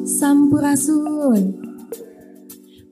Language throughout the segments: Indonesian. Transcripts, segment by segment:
Sampurasun.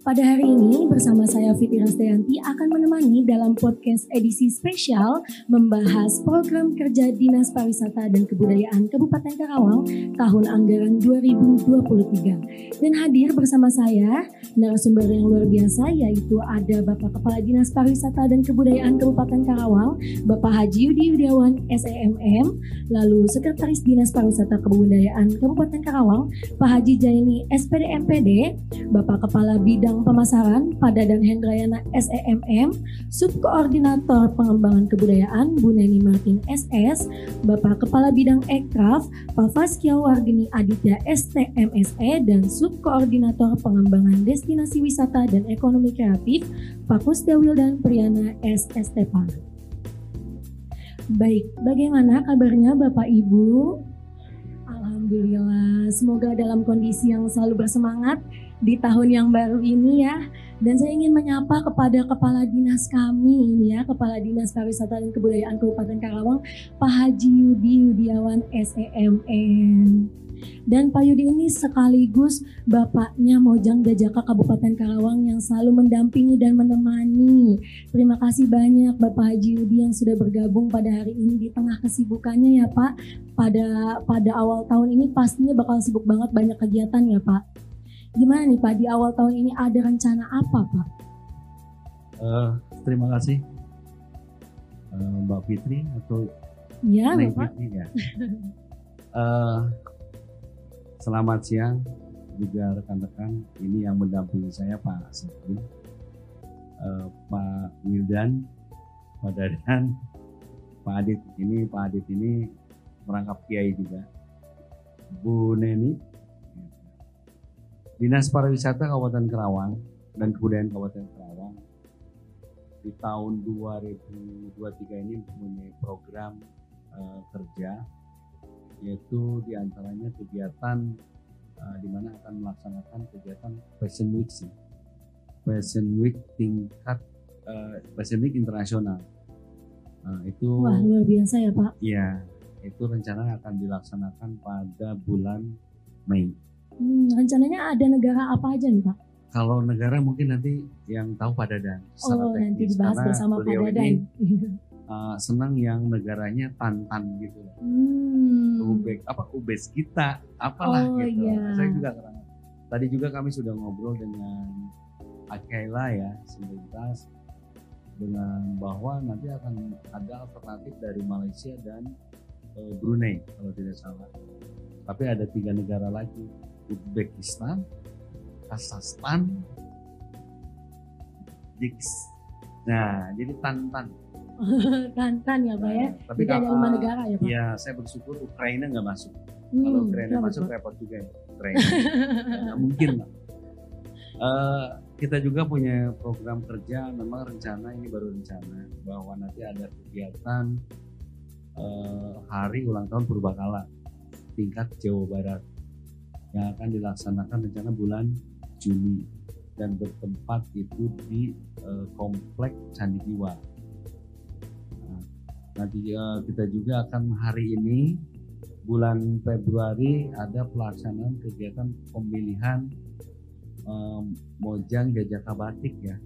Pada hari ini bersama saya Fitri Rasdayanti akan menemani dalam podcast edisi spesial membahas program kerja Dinas Pariwisata dan Kebudayaan Kabupaten Karawang tahun anggaran 2023. Dan hadir bersama saya narasumber yang luar biasa, yaitu ada Bapak Kepala Dinas Pariwisata dan Kebudayaan Kabupaten Karawang, Bapak Haji Yudi Yudiawan SEMM, lalu Sekretaris Dinas Pariwisata Kebudayaan Kabupaten Karawang, Pak Haji Jaini SPD MPD, Bapak Kepala Bidang Pemasaran Pak Dadan Hendrayana SEMM, Subkoordinator Pengembangan Kebudayaan Bu Neni Martin SS, Bapak Kepala Bidang Ekraf Pak Faskia Wargini Aditya STMSE, dan Subkoordinator Pengembangan Destinasi Wisata dan Ekonomi Kreatif Pak Kustia Wildan Priyana SSTPA. Baik, bagaimana kabarnya Bapak Ibu? Alhamdulillah, semoga dalam kondisi yang selalu bersemangat di tahun yang baru ini ya. Dan saya ingin menyapa kepada Kepala Dinas kami ini ya, Kepala Dinas Pariwisata dan Kebudayaan Kabupaten Karawang, Pak Haji Yudi Yudiawan SEMM. Dan Pak Yudi ini sekaligus bapaknya Mojang Jajaka Kabupaten Karawang yang selalu mendampingi dan menemani. Terima kasih banyak Bapak Haji Yudi yang sudah bergabung pada hari ini di tengah kesibukannya ya Pak. Pada awal tahun ini pastinya bakal sibuk banget, banyak kegiatan ya Pak. Gimana nih Pak, di awal tahun ini ada rencana apa Pak? Terima kasih Mbak Fitri atau ya, Bapak. Fitri ya. Selamat siang juga rekan-rekan. Ini yang mendampingi saya Pak Sefrin, Pak Wildan, Pak Dadan, Pak Adit. Pak Adit ini merangkap kiai juga. Bu Neni, Dinas Pariwisata Kabupaten Karawang dan Kebudayaan Kabupaten Karawang di tahun 2023 ini mempunyai program kerja, yaitu diantaranya kegiatan di mana akan melaksanakan kegiatan Fashion Week sih. Fashion Week tingkat Fashion Week internasional. Itu wah, luar biasa ya Pak. Iya, itu rencana akan dilaksanakan pada bulan Mei. Rencananya ada negara apa aja nih Pak? Kalau negara mungkin nanti yang tahu Pak Dadan. Nanti dibahas bersama Pak Dadan. Senang yang negaranya tantan gitu. Ubes kita, apalah gitu. Iya. Saya juga terang. Tadi juga kami sudah ngobrol dengan Akaila ya, sebentar, dengan bahwa nanti akan ada alternatif dari Malaysia dan Brunei kalau tidak salah. Tapi ada 3 negara lagi, Uzbekistan, Kazakhstan, Jiks. Nah, jadi tantan. Tantan ya Pak ya. Tapi jadi ada 5 negara ya Pak. Ya, saya bersyukur Ukraina nggak masuk. Kalau Ukraina masuk repot juga ya. Ukraina. Nggak mungkin lah. Kita juga punya program kerja. Memang rencana ini baru rencana bahwa nanti ada kegiatan hari ulang tahun Purbakala tingkat Jawa Barat yang akan dilaksanakan rencana bulan Juni dan bertempat itu di Komplek Candi Jiwa. Nanti kita juga akan hari ini bulan Februari ada pelaksanaan kegiatan pemilihan Mojang Jajaka Batik ya.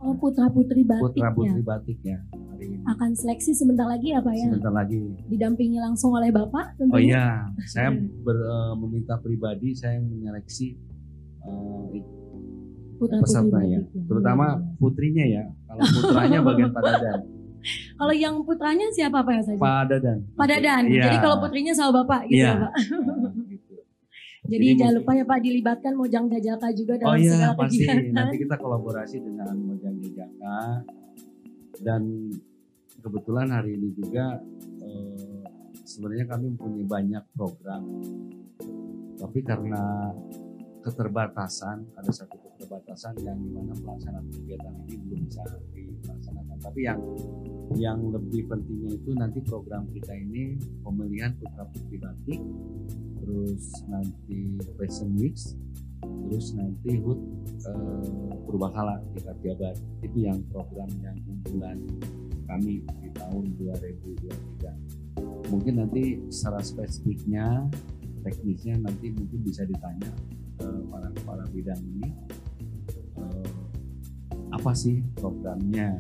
Oh, putra-putri batik Putra-putri ya. batik ya hari ini. Akan seleksi sebentar lagi ya Pak ya. Sebentar lagi. Didampingi langsung oleh Bapak tentunya. Oh iya, saya meminta pribadi saya menyeleksi pesertanya, terutama putrinya ya. Kalau putranya bagian Pak Dadan. Kalau yang putranya siapa Pak ya saja? Pak Dadan. Pak Dadan. Ya. Jadi kalau putrinya sama Bapak gitu ya Pak. Gitu. Jadi jangan lupa ya Pak dilibatkan Mojang Jajaka juga dalam segala pasti. kegiatan. Nanti kita kolaborasi dengan Mojang Jajaka, dan kebetulan hari ini juga sebenarnya kami mempunyai banyak program, tapi karena keterbatasan, ada satu keterbatasan yang dimana pelaksanaan kegiatan ini belum bisa dilaksanakan. Tapi yang lebih pentingnya itu nanti program kita ini pemilihan putra putri batik, terus nanti Fashion Week, terus nanti HUT Purbakala tingkat Jabar. Itu yang program yang unggulan kami di tahun 2023. Mungkin nanti secara spesifiknya teknisnya nanti mungkin bisa ditanya para kepala bidang ini apa sih programnya.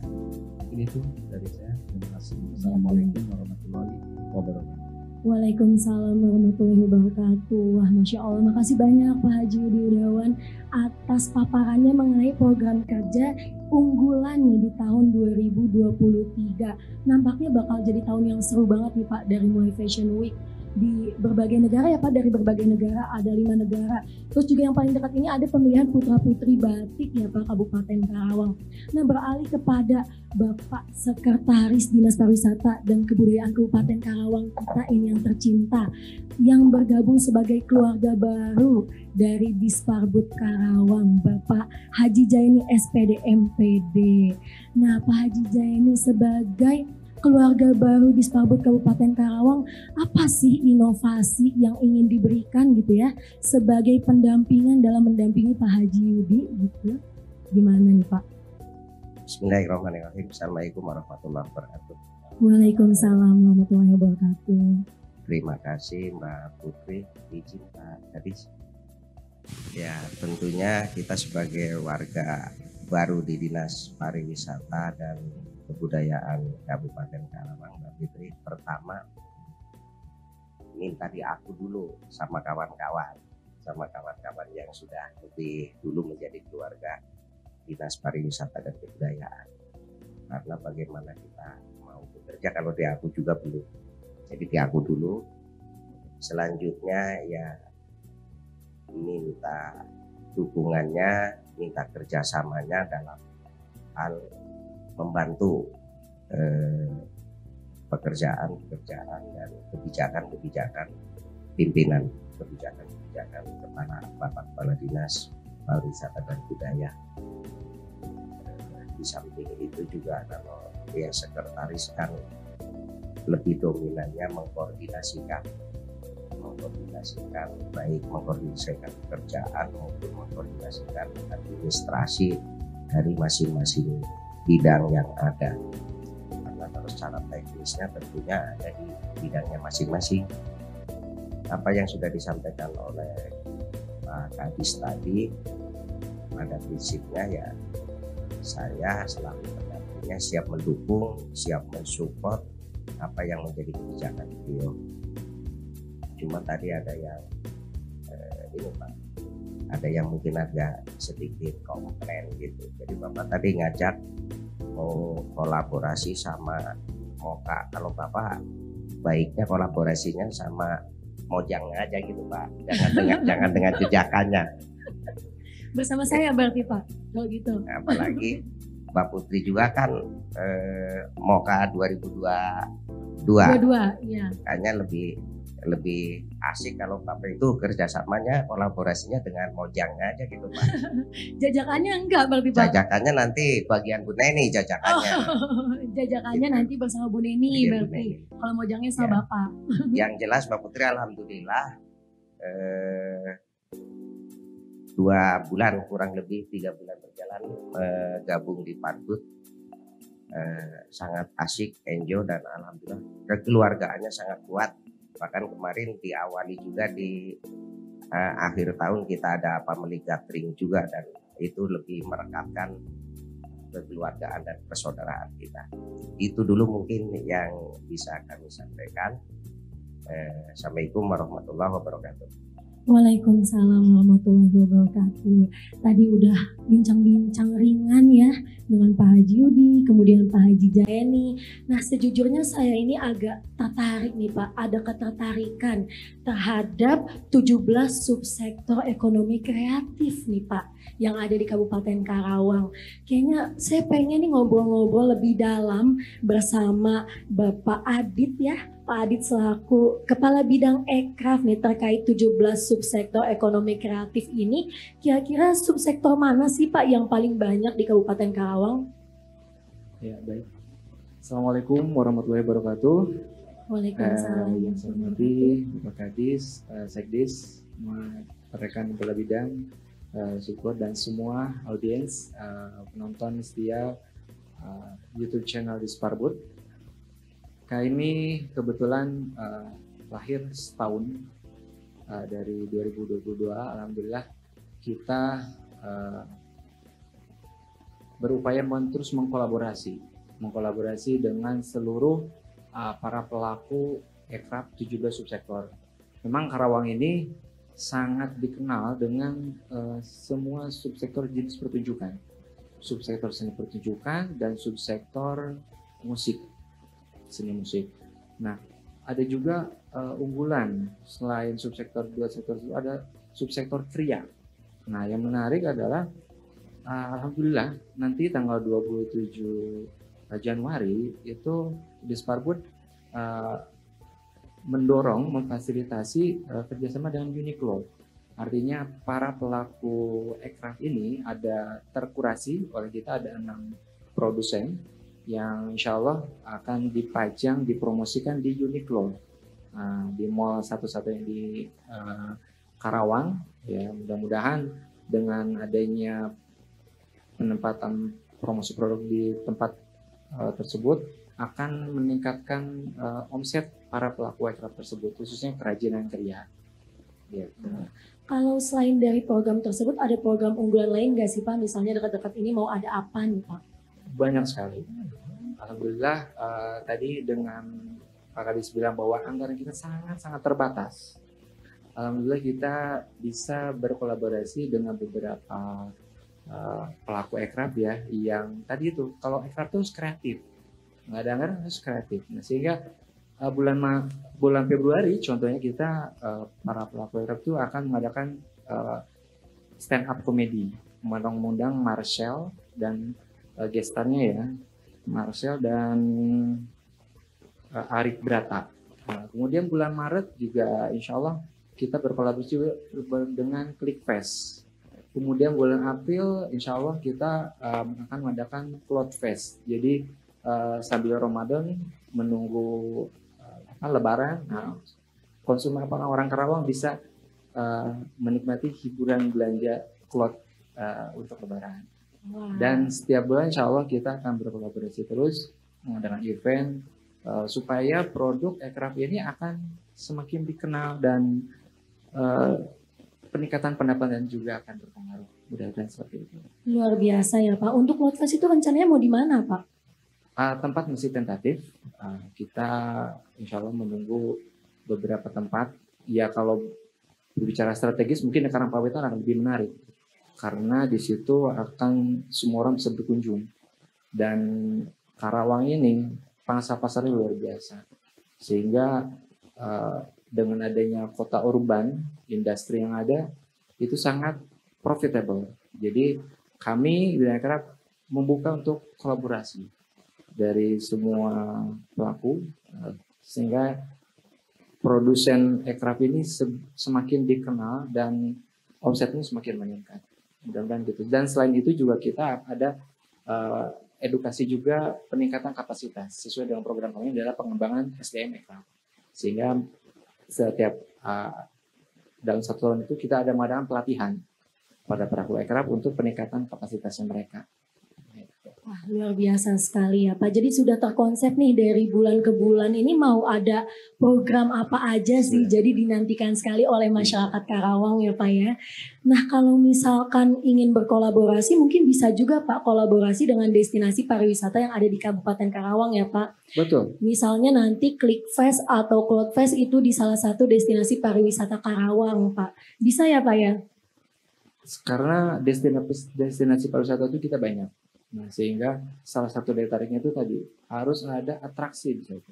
Mungkin itu dari saya. Terima kasih. Assalamualaikum warahmatullahi wabarakatuh. Waalaikumsalam warahmatullahi wabarakatuh. Wah, Masya Allah, makasih banyak Pak Haji Yudi Udawan atas paparannya mengenai program kerja unggulan nih di tahun 2023. Nampaknya bakal jadi tahun yang seru banget nih Pak, dari mulai Fashion Week di berbagai negara ya Pak, dari berbagai negara, ada 5 negara. Terus juga yang paling dekat ini ada pemilihan putra putri batik ya Pak, Kabupaten Karawang. Nah, beralih kepada Bapak Sekretaris Dinas Pariwisata dan Kebudayaan Kabupaten Karawang kita ini yang tercinta, yang bergabung sebagai keluarga baru dari Disparbud Karawang, Bapak Haji Jaini SPD MPD. Nah, Pak Haji Jaini sebagai keluarga baru Disparbud Kabupaten Karawang, apa sih inovasi yang ingin diberikan gitu ya sebagai pendampingan dalam mendampingi Pak Haji Yudi gitu? Gimana nih Pak? Bismillahirrahmanirrahim. Assalamualaikum warahmatullahi wabarakatuh. Waalaikumsalam warahmatullahi wabarakatuh. Terima kasih Mbak Putri, izin Pak Gadis. Ya, tentunya kita sebagai warga baru di Dinas Pariwisata dan Kebudayaan Kabupaten Karawang, Mbak Fitri, pertama minta diaku dulu sama kawan-kawan yang sudah lebih dulu menjadi keluarga Dinas Pariwisata dan Kebudayaan. Karena bagaimana kita mau bekerja kalau diaku juga belum. Jadi diaku dulu. Selanjutnya ya minta dukungannya, minta kerjasamanya dalam hal membantu pekerjaan dan kebijakan pimpinan kebijakan kepala Bapak Kepala Dinas Pariwisata dan Budaya. Di samping itu juga kalau dia sekretaris kan lebih dominannya mengkoordinasikan baik mengkoordinasikan pekerjaan maupun mengkoordinasikan administrasi dari masing-masing bidang yang ada, karena terus cara teknisnya tentunya ada di bidangnya masing-masing. Apa yang sudah disampaikan oleh Pak Kadis tadi, pada prinsipnya ya saya selaku pendampingnya siap mendukung, siap mensupport apa yang menjadi kebijakan beliau. Cuma tadi ada yang ini Pak, ada yang mungkin agak sedikit komplain gitu. Jadi Bapak tadi ngajak mau kolaborasi sama Moka. Kalau Bapak baiknya kolaborasinya sama Mojang aja gitu Pak. Jangan dengan jejakannya. Bersama saya berarti Pak, kalau gitu. Apalagi Mbak Putri juga kan Moka 2022. Iya. Kayaknya lebih asik kalau Bapak itu kerjasamanya kolaborasinya dengan Mojang aja gitu Pak. Jajakannya enggak berarti Pak? Jajakannya nanti bagian Bu Neni jajakannya. Jajakannya gitu. Nanti bersama Bu Neni berarti. Kalau Mojangnya sama ya. Bapak. Yang jelas Mbak Putri alhamdulillah 2 bulan kurang lebih 3 bulan berjalan gabung di Parbud. Sangat asik, enjoy dan alhamdulillah kekeluargaannya sangat kuat. Bahkan kemarin diawali juga di akhir tahun kita ada family gathering juga, dan itu lebih merekatkan kekeluargaan dan persaudaraan kita. Itu dulu mungkin yang bisa kami sampaikan. Assalamualaikum warahmatullahi wabarakatuh. Waalaikumsalam warahmatullahi wabarakatuh. Tadi udah bincang-bincang ringan ya dengan Pak Haji Yudi, kemudian Pak Haji Jaini. Nah, sejujurnya saya ini agak tertarik nih Pak, ada ketertarikan terhadap 17 subsektor ekonomi kreatif nih Pak yang ada di Kabupaten Karawang. Kayaknya saya pengen nih ngobrol-ngobrol lebih dalam bersama Bapak Adit ya. Pak Adit selaku Kepala Bidang Ekraf nih terkait 17 subsektor ekonomi kreatif ini. Kira-kira subsektor mana sih Pak yang paling banyak di Kabupaten Karawang? Ya, baik. Assalamualaikum warahmatullahi wabarakatuh. Waalaikumsalam. Yang saya hormati Bapak Kadis, Sekdis, rekan Kepala Bidang, support dan semua audiens, penonton setia YouTube channel Disparbud. Kali ini kebetulan lahir setahun dari 2022 alhamdulillah kita berupaya terus mengkolaborasi dengan seluruh para pelaku aircraft 17 subsektor. Memang Karawang ini sangat dikenal dengan semua subsektor jenis pertunjukan, subsektor seni pertunjukan dan subsektor seni musik. Nah, ada juga unggulan selain subsektor 2 sektor itu ada subsektor kriya. Nah, yang menarik adalah alhamdulillah nanti tanggal 27 Januari itu Disparbud memfasilitasi kerjasama dengan Uniqlo. Artinya para pelaku aircraft ini ada terkurasi oleh kita, ada 6 produsen yang insya Allah akan dipajang, dipromosikan di Uniqlo, di mall satu-satunya di Karawang. Ya, mudah-mudahan dengan adanya penempatan promosi produk di tempat tersebut akan meningkatkan omset para pelaku aircraft tersebut, khususnya kerajinan kriya. Gitu. Kalau selain dari program tersebut, ada program unggulan lain nggak sih Pak? Misalnya dekat-dekat ini mau ada apa nih Pak? Banyak sekali. Alhamdulillah tadi dengan Pak Kadis bilang bahwa anggaran kita sangat-sangat terbatas. Alhamdulillah kita bisa berkolaborasi dengan beberapa pelaku aircraft ya, yang tadi itu kalau aircraft itu harus kreatif, nggak ada anggaran harus kreatif. Nah, sehingga bulan Februari contohnya kita para pelaku aircraft itu akan mengadakan stand up comedy, mengundang Marcel dan gestarnya ya, Marcel dan Arik Brata. Nah, kemudian bulan Maret juga insya Allah kita berkolaborasi dengan ClickFest. Kemudian bulan April insya Allah kita akan mengadakan Cloud Fest. Jadi sambil Ramadan menunggu Lebaran, nah, konsumen orang Karawang bisa menikmati hiburan belanja cloud untuk Lebaran. Wow. Dan setiap bulan insya Allah kita akan berkolaborasi terus mengadakan event supaya produk aircraft ini akan semakin dikenal dan peningkatan pendapatan juga akan berpengaruh. Mudah-mudahan seperti itu. Luar biasa ya Pak. Untuk Cloud Fest itu rencananya mau di mana Pak? Tempat masih tentatif. Kita insya Allah menunggu beberapa tempat. Ya kalau berbicara strategis mungkin Karangpawitan akan lebih menarik. Karena di situ akan semua orang bisa berkunjung. Dan Karawang ini pangsa pasarnya luar biasa. Sehingga dengan adanya kota urban, industri yang ada, itu sangat profitable. Jadi kami di Aircraft membuka untuk kolaborasi dari semua pelaku, sehingga produsen aircraft ini semakin dikenal dan omsetnya semakin meningkat. Mudah-mudahan gitu. Dan selain itu juga kita ada edukasi juga peningkatan kapasitas sesuai dengan program kami adalah pengembangan SDM aircraft. Sehingga setiap dalam 1 tahun itu kita ada mengadakan pelatihan pada pelaku aircraft untuk peningkatan kapasitasnya mereka. Wah, luar biasa sekali ya Pak. Jadi sudah terkonsep nih dari bulan ke bulan ini mau ada program apa aja sih. Jadi dinantikan sekali oleh masyarakat Karawang ya Pak ya. Nah kalau misalkan ingin berkolaborasi mungkin bisa juga Pak kolaborasi dengan destinasi pariwisata yang ada di Kabupaten Karawang ya Pak. Betul. Misalnya nanti ClickFest atau CloudFest itu di salah satu destinasi pariwisata Karawang Pak. Bisa ya Pak ya? Karena destinasi pariwisata itu kita banyak. Nah, sehingga salah satu daya tariknya itu tadi harus ada atraksi di situ.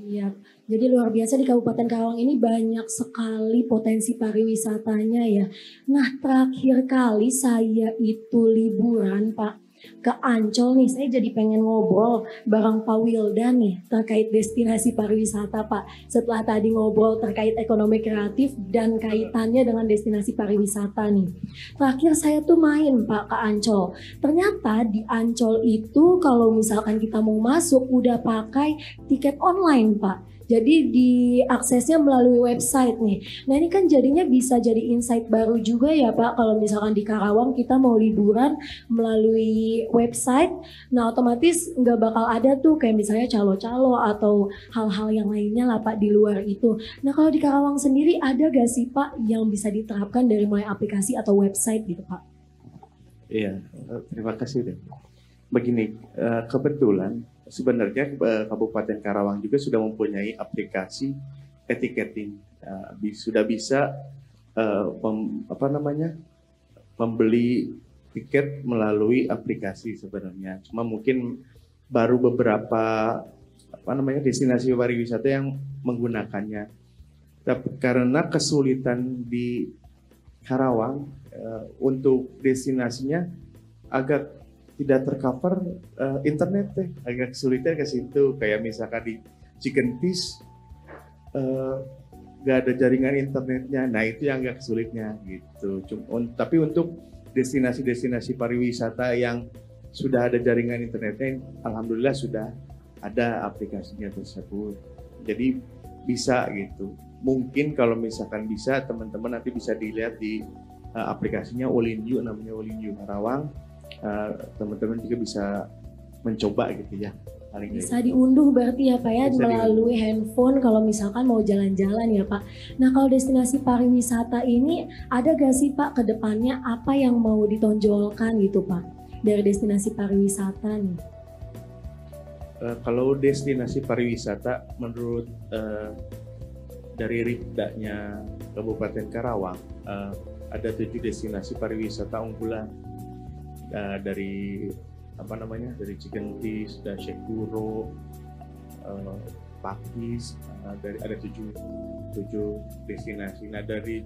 Iya, jadi luar biasa di Kabupaten Karawang ini banyak sekali potensi pariwisatanya ya. Nah, terakhir kali saya itu liburan Pak ke Ancol nih, saya jadi pengen ngobrol bareng Pak Wildan nih terkait destinasi pariwisata Pak. Setelah tadi ngobrol terkait ekonomi kreatif dan kaitannya dengan destinasi pariwisata nih. Terakhir saya tuh main Pak ke Ancol. Ternyata di Ancol itu kalau misalkan kita mau masuk udah pakai tiket online Pak. Jadi diaksesnya melalui website nih. Nah ini kan jadinya bisa jadi insight baru juga ya Pak, kalau misalkan di Karawang kita mau liburan melalui website, nah otomatis nggak bakal ada tuh kayak misalnya calo-calo atau hal-hal yang lainnya lah Pak di luar itu. Nah kalau di Karawang sendiri ada gak sih Pak yang bisa diterapkan dari mulai aplikasi atau website gitu Pak? Iya, terima kasih deh. Begini, kebetulan sebenarnya Kabupaten Karawang juga sudah mempunyai aplikasi etiketing, sudah bisa membeli tiket melalui aplikasi sebenarnya. Cuma mungkin baru beberapa destinasi pariwisata yang menggunakannya. Tapi karena kesulitan di Karawang untuk destinasinya agak tidak tercover internet agak kesulitan ke situ. Kayak misalkan di Chicken Fish nggak ada jaringan internetnya, nah itu yang agak sulitnya gitu. Tapi untuk destinasi-destinasi pariwisata yang sudah ada jaringan internetnya, alhamdulillah sudah ada aplikasinya tersebut. Jadi bisa gitu. Mungkin kalau misalkan bisa, teman-teman nanti bisa dilihat di aplikasinya All-in-You, namanya All-in-You Karawang. Teman-teman juga bisa mencoba gitu ya. Bisa diunduh berarti ya Pak ya, melalui handphone kalau misalkan mau jalan-jalan ya Pak. Nah kalau destinasi pariwisata ini ada gak sih Pak ke depannya apa yang mau ditonjolkan gitu Pak dari destinasi pariwisata nih? Kalau destinasi pariwisata menurut dari Ripda-nya Kabupaten Karawang ada 7 destinasi pariwisata unggulan dari dari Chicken Fish, dan Shekuro, Pakis, dari ada 7 destinasi. Nah dari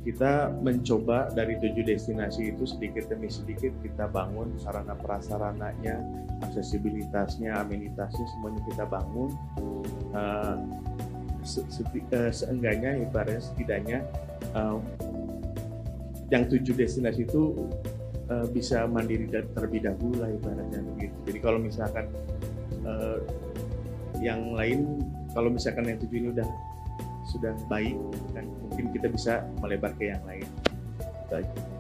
kita mencoba dari 7 destinasi itu sedikit demi sedikit kita bangun sarana prasarananya, aksesibilitasnya, amenitasnya semuanya kita bangun. Seenggaknya ibaratnya setidaknya yang 7 destinasi itu bisa mandiri terlebih dahulu lah ibaratnya gitu. Jadi kalau misalkan yang lain, kalau misalkan yang 7 ini sudah baik, kan mungkin kita bisa melebar ke yang lain.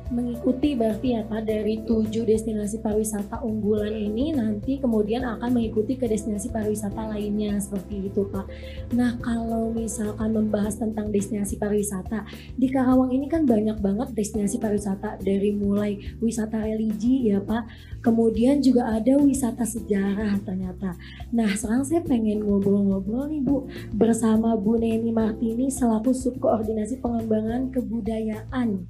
Mengikuti berarti ya Pak dari 7 destinasi pariwisata unggulan ini nanti kemudian akan mengikuti ke destinasi pariwisata lainnya seperti itu Pak. Nah kalau misalkan membahas tentang destinasi pariwisata di Karawang ini kan banyak banget destinasi pariwisata, dari mulai wisata religi ya Pak, kemudian juga ada wisata sejarah ternyata. Nah sekarang saya pengen ngobrol-ngobrol nih Bu bersama Bu Neni Martini selaku Subkoordinasi Pengembangan Kebudayaan.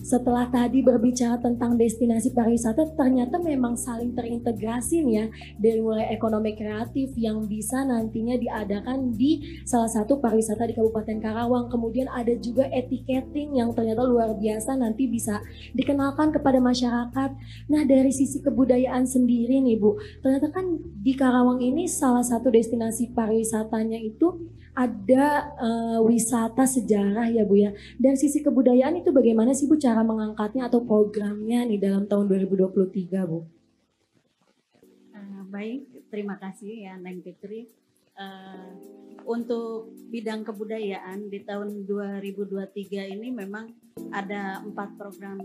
Setelah tadi berbicara tentang destinasi pariwisata, ternyata memang saling terintegrasi nih ya, dari mulai ekonomi kreatif yang bisa nantinya diadakan di salah satu pariwisata di Kabupaten Karawang. Kemudian ada juga etiketing yang ternyata luar biasa nanti bisa dikenalkan kepada masyarakat. Nah dari sisi kebudayaan sendiri nih Bu, ternyata kan di Karawang ini salah satu destinasi pariwisatanya itu ada wisata sejarah ya Bu ya. Dari sisi kebudayaan itu bagaimana sih Bu cara mengangkatnya atau programnya nih dalam tahun 2023 Bu? Baik, terima kasih ya Neng Fitri. Untuk bidang kebudayaan di tahun 2023 ini memang ada 4 program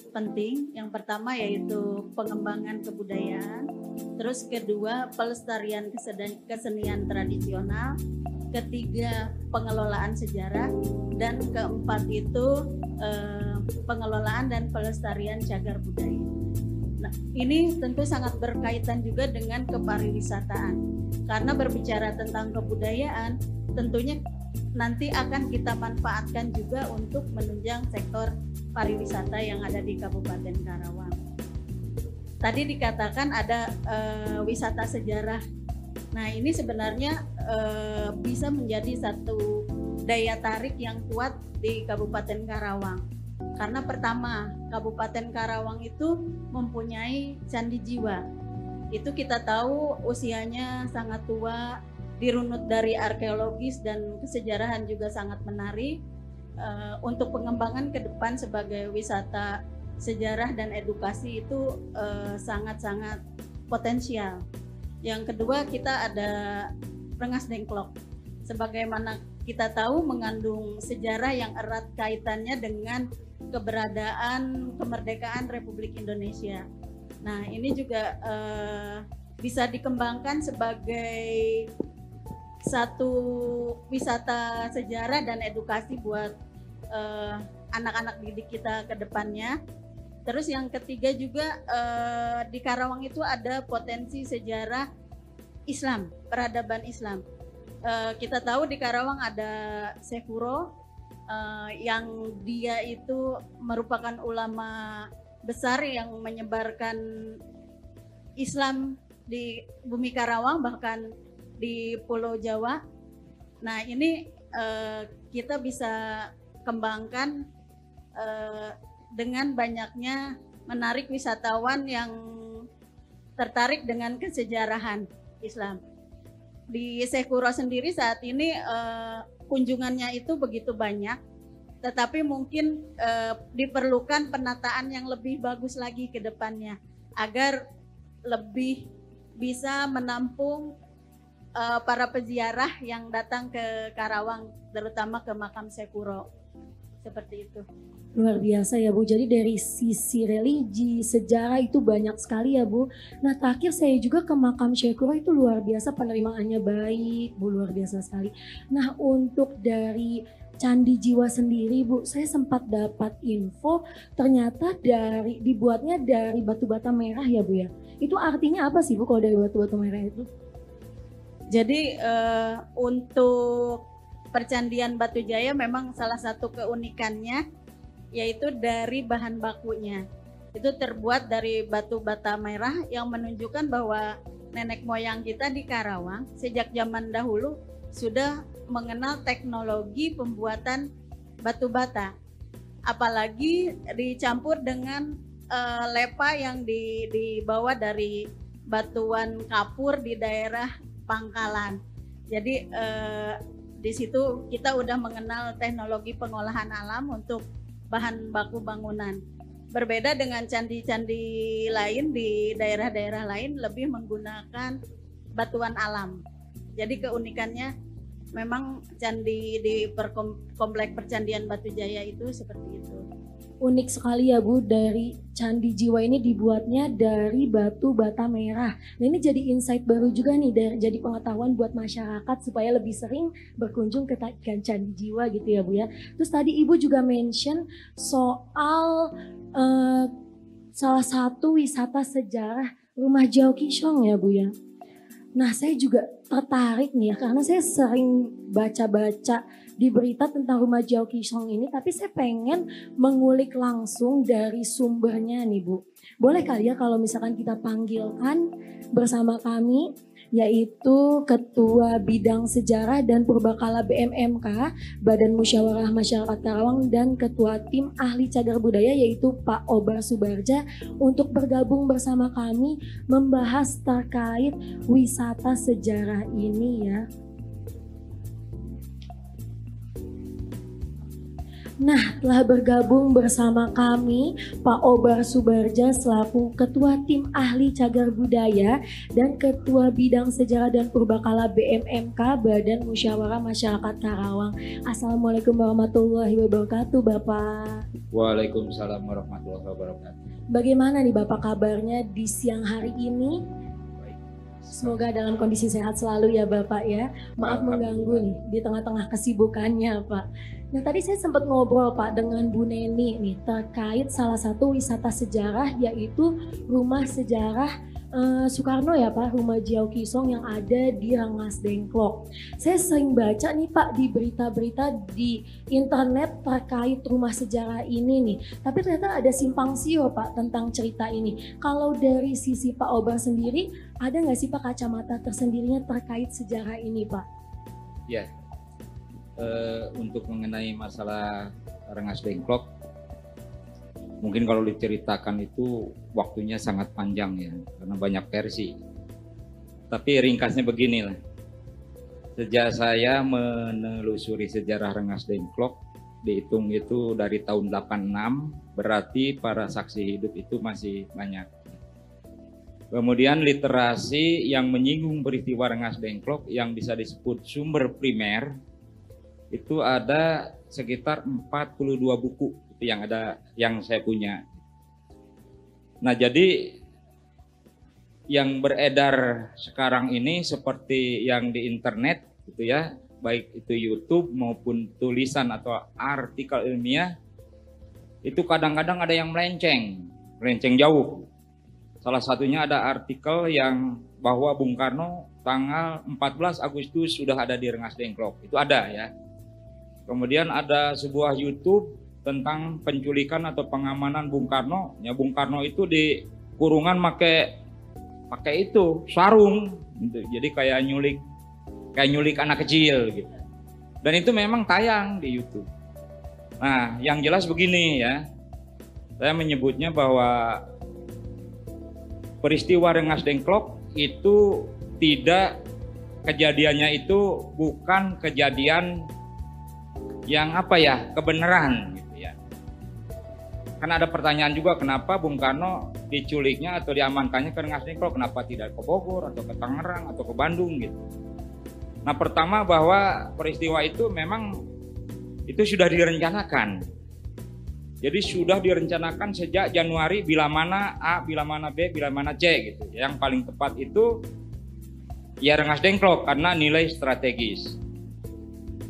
penting. Yang pertama yaitu pengembangan kebudayaan, terus kedua pelestarian kesenian tradisional, ketiga pengelolaan sejarah, dan keempat itu pengelolaan dan pelestarian cagar budaya. Nah, ini tentu sangat berkaitan juga dengan kepariwisataan. Karena berbicara tentang kebudayaan, tentunya nanti akan kita manfaatkan juga untuk menunjang sektor pariwisata yang ada di Kabupaten Karawang. Tadi dikatakan ada wisata sejarah. Nah, ini sebenarnya bisa menjadi satu daya tarik yang kuat di Kabupaten Karawang. Karena pertama, Kabupaten Karawang itu mempunyai Candi Jiwa. Itu kita tahu usianya sangat tua, dirunut dari arkeologis dan kesejarahan juga sangat menarik. Untuk pengembangan ke depan sebagai wisata sejarah dan edukasi itu sangat-sangat potensial. Yang kedua, kita ada Rengas Dengklok. Sebagaimana kita tahu mengandung sejarah yang erat kaitannya dengan keberadaan kemerdekaan Republik Indonesia. Nah, ini juga bisa dikembangkan sebagai satu wisata sejarah dan edukasi buat anak-anak didik kita ke depannya. Terus yang ketiga juga di Karawang itu ada potensi sejarah Islam, peradaban Islam. Kita tahu di Karawang ada Syekh Kuro yang dia itu merupakan ulama besar yang menyebarkan Islam di bumi Karawang, bahkan di Pulau Jawa. Nah, ini kita bisa kembangkan dengan banyaknya menarik wisatawan yang tertarik dengan kesejarahan Islam. Di Syekh Kuro sendiri saat ini kunjungannya itu begitu banyak, tetapi mungkin diperlukan penataan yang lebih bagus lagi ke depannya agar lebih bisa menampung para peziarah yang datang ke Karawang, terutama ke makam Syekh Kuro. Seperti itu. Luar biasa ya Bu, jadi dari sisi religi, sejarah itu banyak sekali ya Bu. Nah terakhir saya juga ke makam Syekh Kuro itu luar biasa, penerimaannya baik Bu, luar biasa sekali. Nah untuk dari Candi Jiwa sendiri Bu, saya sempat dapat info ternyata dibuatnya dari batu bata merah ya Bu ya. Itu artinya apa sih Bu kalau dari batu bata merah itu? Jadi untuk Percandian Batu Jaya memang salah satu keunikannya yaitu dari bahan bakunya. Itu terbuat dari batu bata merah yang menunjukkan bahwa nenek moyang kita di Karawang sejak zaman dahulu sudah mengenal teknologi pembuatan batu bata. Apalagi dicampur dengan lepa yang dibawa dari batuan kapur di daerah Pangkalan. Jadi di situ kita udah mengenal teknologi pengolahan alam untuk bahan baku bangunan. Berbeda dengan candi-candi lain di daerah-daerah lain lebih menggunakan batuan alam. Jadi keunikannya memang candi di komplek Percandian Batu Jaya itu seperti itu. Unik sekali ya Bu, dari Candi Jiwa ini dibuatnya dari batu bata merah. Nah ini jadi insight baru juga nih, jadi pengetahuan buat masyarakat supaya lebih sering berkunjung ke Candi Jiwa gitu ya Bu ya. Terus tadi Ibu juga mention soal salah satu wisata sejarah Rumah Jiao Qishong ya Bu ya. Nah saya juga tertarik nih ya, karena saya sering baca-baca di berita tentang Rumah Jiao Qishong ini, tapi saya pengen mengulik langsung dari sumbernya nih Bu. Boleh kali ya kalau misalkan kita panggilkan bersama kami, yaitu Ketua Bidang Sejarah dan Purbakala BMMK, Badan Musyawarah Masyarakat Karawang, dan Ketua Tim Ahli Cagar Budaya yaitu Pak Obar Subarja untuk bergabung bersama kami membahas terkait wisata sejarah ini ya. Nah, telah bergabung bersama kami Pak Obar Subarja selaku Ketua Tim Ahli Cagar Budaya dan Ketua Bidang Sejarah dan Purbakala BMMK Badan Musyawarah Masyarakat Karawang. Assalamualaikum warahmatullahi wabarakatuh Bapak. Waalaikumsalam warahmatullahi wabarakatuh. Bagaimana nih Bapak kabarnya di siang hari ini? Semoga dalam kondisi sehat selalu ya Bapak ya. Maaf mengganggu nih di tengah-tengah kesibukannya Pak. Nah tadi saya sempat ngobrol Pak dengan Bu Neni nih terkait salah satu wisata sejarah yaitu Rumah Sejarah Soekarno ya Pak, Rumah Jiao Qishong yang ada di Rengas Dengklok. Saya sering baca nih Pak di berita-berita di internet terkait rumah sejarah ini nih. Tapi ternyata ada simpang siur Pak tentang cerita ini. Kalau dari sisi Pak Obar sendiri, ada nggak sih Pak kacamata tersendirinya terkait sejarah ini Pak? Ya, untuk mengenai masalah Rengas Dengklok, mungkin kalau diceritakan itu waktunya sangat panjang ya, karena banyak versi. Tapi ringkasnya beginilah. Sejak saya menelusuri sejarah Rengas Dengklok, dihitung itu dari tahun 86, berarti para saksi hidup itu masih banyak. Kemudian literasi yang menyinggung peristiwa Rengas Dengklok yang bisa disebut sumber primer itu ada sekitar 42 buku itu yang saya punya. Nah, jadi yang beredar sekarang ini seperti yang di internet gitu ya, baik itu YouTube maupun tulisan atau artikel ilmiah, itu kadang-kadang ada yang melenceng jauh. Salah satunya ada artikel yang bahwa Bung Karno tanggal 14 Agustus sudah ada di Rengas Dengklok. Itu ada ya. Kemudian ada sebuah YouTube tentang penculikan atau pengamanan Bung Karno. Ya, Bung Karno itu di kurungan pakai itu sarung gitu. Jadi kayak nyulik anak kecil gitu. Dan itu memang tayang di YouTube. Nah, yang jelas begini ya. Saya menyebutnya bahwa peristiwa Rengas Dengklok itu kejadiannya itu bukan kejadian yang kebenaran gitu ya. Kan ada pertanyaan juga kenapa Bung Karno diculiknya atau diamankannya ke Rengas Dengklok, kenapa tidak ke Bogor atau ke Tangerang atau ke Bandung gitu. Nah, pertama bahwa peristiwa itu memang itu sudah direncanakan. Jadi sudah direncanakan sejak Januari bila mana A, bila mana B, bila mana C gitu. Yang paling tepat itu ya Rengas Dengklok karena nilai strategis.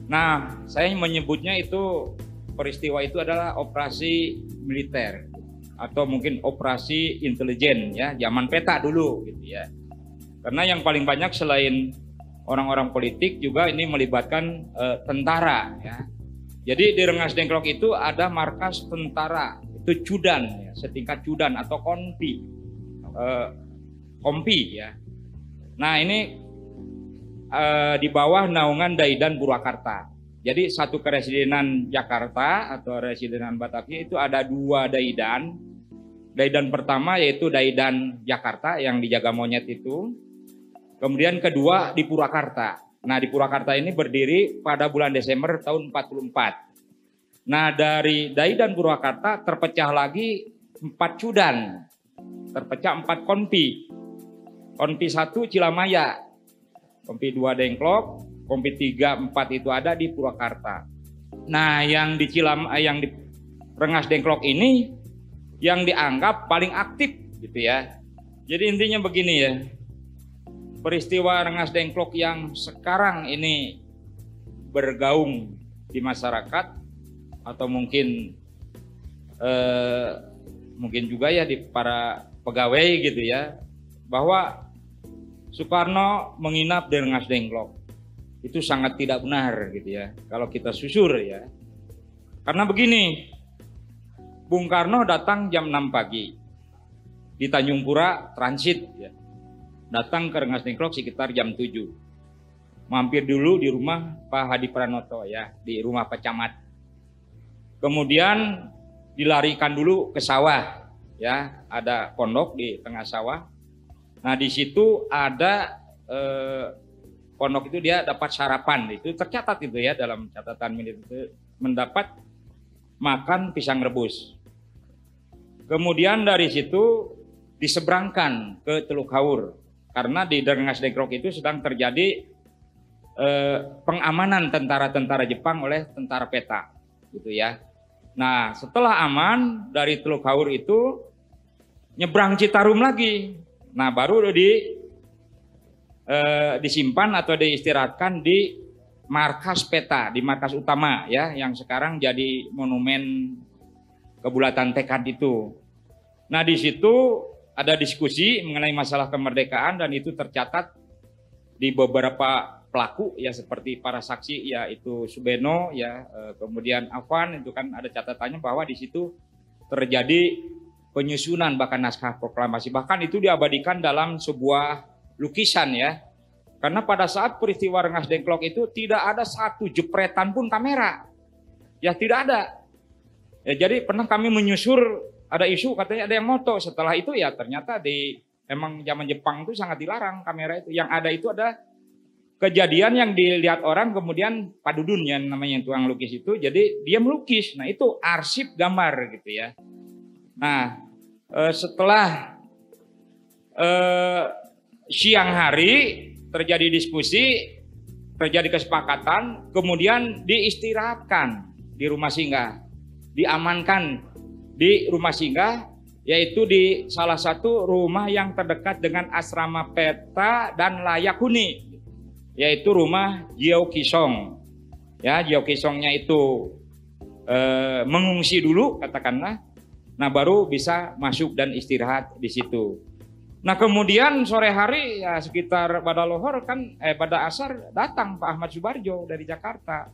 Nah, saya menyebutnya itu peristiwa itu adalah operasi militer atau mungkin operasi intelijen ya, zaman peta dulu gitu ya. Karena yang paling banyak selain orang-orang politik juga ini melibatkan tentara ya. Jadi di Rengas Dengklok itu ada markas tentara, itu Cudan, ya, setingkat Cudan atau Kompi ya. Nah ini di bawah naungan Daidan Purwakarta. Jadi satu keresidenan Jakarta atau residenan Batavia itu ada 2 Daidan. Daidan pertama yaitu Daidan Jakarta yang dijaga monyet itu. Kemudian kedua di Purwakarta. Nah, di Purwakarta ini berdiri pada bulan Desember tahun 44. Nah, dari Daidan Purwakarta terpecah lagi 4 Cudan. Terpecah 4 Kompi. Kompi 1 Cilamaya. Kompi 2 Dengklok, Kompi 3, 4 itu ada di Purwakarta. Nah, yang di Rengas Dengklok ini yang dianggap paling aktif gitu ya. Jadi intinya begini ya. Peristiwa Rengas Dengklok yang sekarang ini bergaung di masyarakat atau mungkin juga ya di para pegawai gitu ya, bahwa Soekarno menginap di Rengas Dengklok itu sangat tidak benar gitu ya kalau kita susur ya. Karena begini, Bung Karno datang jam 6 pagi di Tanjung Pura transit ya. Datang ke Rengas Dengklok sekitar jam 7. Mampir dulu di rumah Pak Hadi Pranoto ya, di rumah Pak Camat. Kemudian dilarikan dulu ke sawah ya, ada pondok di tengah sawah. Nah, di situ ada pondok itu dia dapat sarapan, itu tercatat itu ya dalam catatan militer, mendapat makan pisang rebus. Kemudian dari situ diseberangkan ke Teluk Haur. Karena di Rengas Dengklok itu sedang terjadi pengamanan tentara-tentara Jepang oleh tentara peta, gitu ya. Nah, setelah aman dari Teluk Haur itu nyebrang Citarum lagi. Nah, baru disimpan atau diistirahatkan di markas peta, di markas utama ya, yang sekarang jadi monumen kebulatan tekad itu. Nah, di situ ada diskusi mengenai masalah kemerdekaan dan itu tercatat di beberapa pelaku ya, seperti para saksi yaitu Subeno ya, kemudian Afwan, itu kan ada catatannya bahwa di situ terjadi penyusunan bahkan naskah proklamasi, bahkan itu diabadikan dalam sebuah lukisan ya. Karena pada saat peristiwa Rengas Dengklok itu tidak ada satu jepretan pun kamera. Ya tidak ada. Ya, jadi pernah kami menyusur, ada isu katanya ada yang moto. Setelah itu ya ternyata emang zaman Jepang itu sangat dilarang kamera itu. Yang ada itu ada kejadian yang dilihat orang, kemudian Pak Dudun yang namanya tukang lukis itu, jadi dia melukis. Nah itu arsip gambar gitu ya. Nah setelah siang hari terjadi diskusi, terjadi kesepakatan, kemudian diistirahatkan di rumah singgah, diamankan di rumah singgah, yaitu di salah satu rumah yang terdekat dengan asrama peta dan layak huni, yaitu rumah Jiao Kisong. Ya, Jiao Kisongnya itu mengungsi dulu katakanlah, nah baru bisa masuk dan istirahat di situ. Nah kemudian sore hari ya sekitar pada lohor kan pada asar datang Pak Ahmad Subarjo dari Jakarta.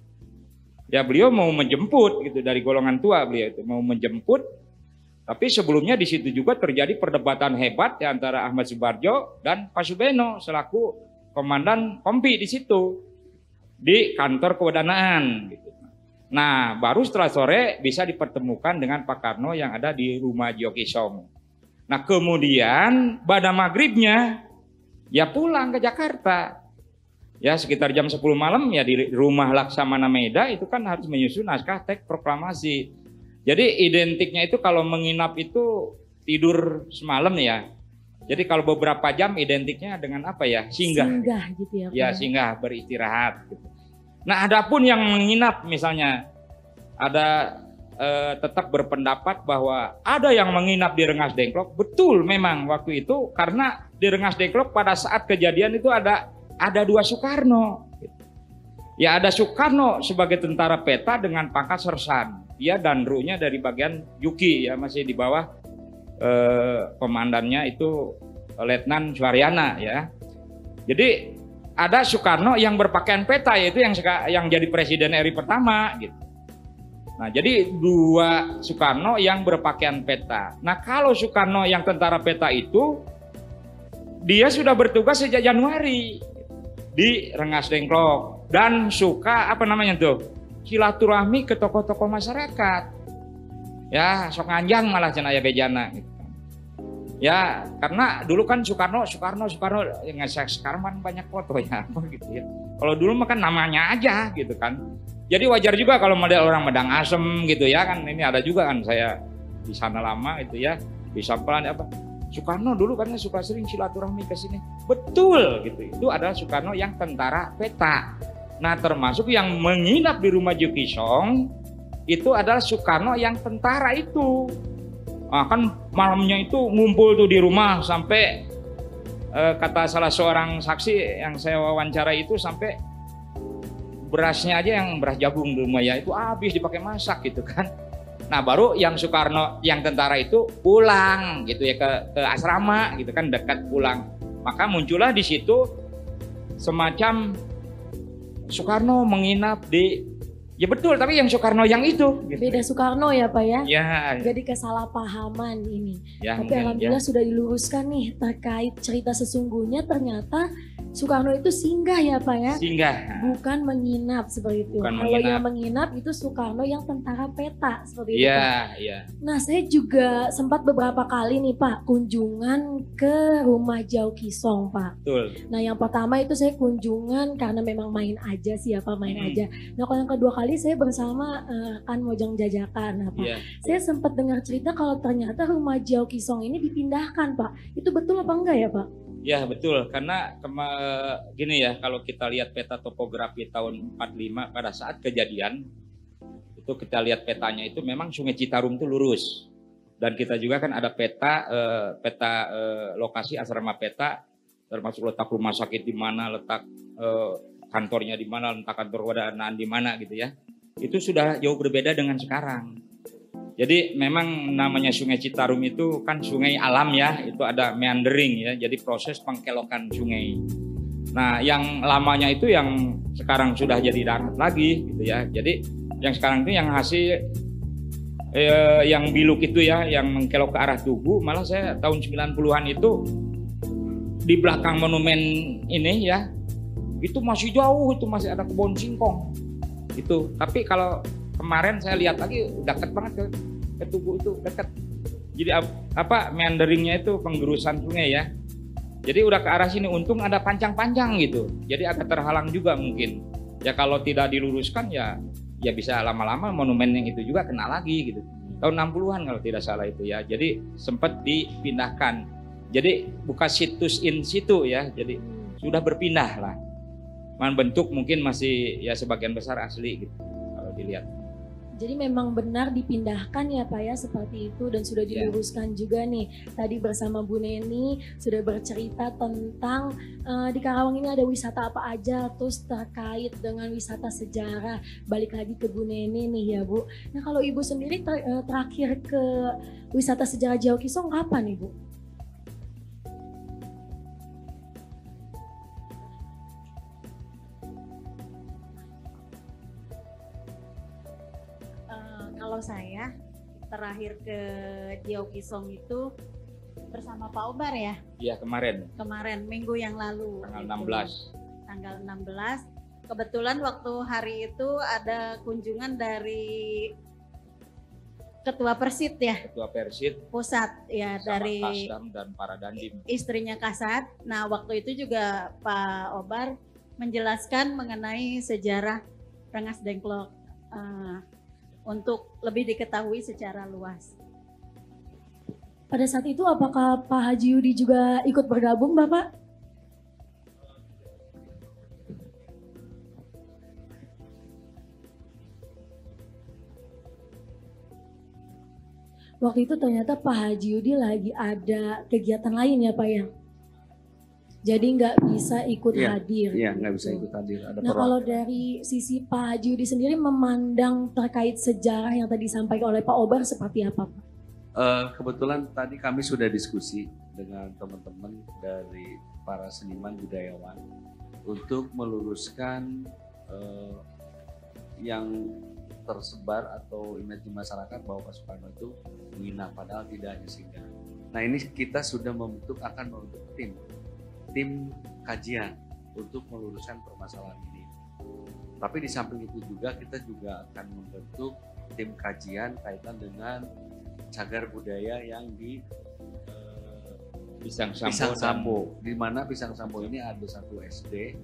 Ya beliau mau menjemput gitu, dari golongan tua beliau itu mau menjemput. Tapi sebelumnya di situ juga terjadi perdebatan hebat di antara Ahmad Subarjo dan Pak Subeno selaku komandan Kompi di situ di kantor kewedanaan gitu. Nah baru setelah sore bisa dipertemukan dengan Pak Karno yang ada di rumah Jiao Kisong. Nah kemudian pada maghribnya ya pulang ke Jakarta. Ya sekitar jam 10 malam ya di rumah Laksamana Meda itu kan harus menyusun naskah teks proklamasi. Jadi identiknya itu kalau menginap itu tidur semalam ya. Jadi kalau beberapa jam identiknya dengan apa ya? Singgah. Singgah gitu ya. Ya singgah beristirahat gitu. Nah adapun yang menginap misalnya ada tetap berpendapat bahwa ada yang menginap di Rengas Dengklok. Betul memang waktu itu karena di Rengas Dengklok pada saat kejadian itu ada 2 Soekarno. Ya ada Soekarno sebagai tentara peta dengan pangkat sersan. Dia danrunya dari bagian Yuki ya masih di bawah komandannya itu Letnan Suharyana ya. Jadi ada Soekarno yang berpakaian peta yaitu yang jadi presiden RI pertama gitu. Nah jadi 2 Soekarno yang berpakaian peta. Nah kalau Soekarno yang tentara peta itu dia sudah bertugas sejak Januari di Rengas Dengklok dan suka silaturahmi ke tokoh-tokoh masyarakat. Ya sok nganjang malah cenah aya bejana gitu. Ya karena dulu kan Soekarno yang sekarang kan banyak foto ya gitu ya. Kalau dulu mah kan namanya aja gitu kan. Jadi wajar juga kalau model orang Medang Asem gitu ya kan, ini ada juga kan saya di sana lama itu ya, bisa pelan apa. Soekarno dulu kan suka sering silaturahmi ke sini. Betul gitu. Itu adalah Soekarno yang tentara peta. Nah, termasuk yang menginap di rumah Jiao Kisong itu adalah Soekarno yang tentara itu. Nah, kan malamnya itu ngumpul tuh di rumah sampai kata salah seorang saksi yang saya wawancara itu sampai berasnya aja yang beras jagung di rumah ya itu habis dipakai masak gitu kan. Nah baru yang Soekarno yang tentara itu pulang gitu ya ke asrama gitu kan dekat pulang. Maka muncullah di situ semacam Soekarno menginap di ya betul tapi yang Soekarno yang itu. Gitu. Beda Soekarno ya Pak ya? Ya. Jadi kesalahpahaman ini. Ya, tapi alhamdulillah sudah diluruskan nih terkait cerita sesungguhnya ternyata Soekarno itu singgah ya Pak ya? Singgah. Bukan menginap seperti itu. Kalau yang menginap itu Soekarno yang tentara peta seperti itu. Iya, iya. Nah saya juga sempat beberapa kali nih Pak kunjungan ke rumah Jiao Kisong Pak. Betul. Nah yang pertama itu saya kunjungan karena memang main aja sih ya Pak, main aja. Nah kalau yang kedua kali saya bersama kan Mojang Jajakan Pak. Yeah. Saya sempat dengar cerita kalau ternyata rumah Jiao Kisong ini dipindahkan Pak. Itu betul apa enggak ya Pak? Ya betul, karena gini ya, kalau kita lihat peta topografi tahun 45 pada saat kejadian, itu kita lihat petanya itu memang Sungai Citarum itu lurus. Dan kita juga kan ada peta lokasi asrama peta, termasuk letak rumah sakit di mana, letak kantornya di mana, letak kantor kewedanaan di mana gitu ya. Itu sudah jauh berbeda dengan sekarang. Jadi memang namanya Sungai Citarum itu kan sungai alam ya, itu ada meandering ya, jadi proses pengkelokan sungai. Nah yang lamanya itu yang sekarang sudah jadi darat lagi gitu ya. Jadi yang sekarang itu yang hasil yang biluk itu ya, yang mengkelok ke arah Tugu, malah saya tahun 90-an itu di belakang monumen ini ya, itu masih jauh, itu masih ada kebun singkong itu. Tapi kalau kemarin saya lihat lagi dekat banget ke Tugu itu, dekat. Jadi apa meanderingnya itu penggerusan sungai ya. Jadi udah ke arah sini, untung ada pancang-pancang gitu. Jadi agak terhalang juga mungkin. Ya kalau tidak diluruskan ya bisa lama-lama monumen yang itu juga kena lagi gitu. Tahun 60-an kalau tidak salah itu ya. Jadi sempat dipindahkan. Jadi bukan situs in situ ya, jadi sudah berpindah lah. Bentuk mungkin masih ya sebagian besar asli gitu kalau dilihat. Jadi memang benar dipindahkan ya Pak ya seperti itu, dan sudah diluruskan juga nih. Tadi bersama Bu Neni sudah bercerita tentang di Karawang ini ada wisata apa aja, terus terkait dengan wisata sejarah. Balik lagi ke Bu Neni nih ya Bu. Nah kalau Ibu sendiri terakhir ke wisata sejarah Jauh Kisong kapan nih Bu? Kalau saya terakhir ke Jauh Kisong itu bersama Pak Obar ya. Iya kemarin Minggu yang lalu. Tanggal 16. Kebetulan waktu hari itu ada kunjungan dari Ketua Persit ya. Ketua Persit Pusat ya, dari Kasdam dan para dandim. Istrinya Kasat. Nah waktu itu juga Pak Obar menjelaskan mengenai sejarah Rengas Dengklok. Untuk lebih diketahui secara luas. Pada saat itu apakah Pak Haji Yudi juga ikut bergabung Bapak? Waktu itu ternyata Pak Haji Yudi lagi ada kegiatan lain ya Pak ya? Jadi nggak bisa ikut hadir. Iya, nggak bisa ikut hadir. Nah kalau dari sisi Pak Haji Yudi sendiri memandang terkait sejarah yang tadi disampaikan oleh Pak Obar seperti apa Pak? Kebetulan tadi kami sudah diskusi dengan teman-teman dari para seniman budayawan untuk meluruskan yang tersebar atau image di masyarakat bahwa Pak Soekarno itu menghina, padahal tidak hanya singgah. Nah ini kita sudah akan membentuk tim kajian untuk meluruskan permasalahan ini. Tapi di samping itu juga kita juga akan membentuk tim kajian kaitan dengan cagar budaya yang di Pisang Sambo. Di mana Pisang Sambo ini ada satu SD,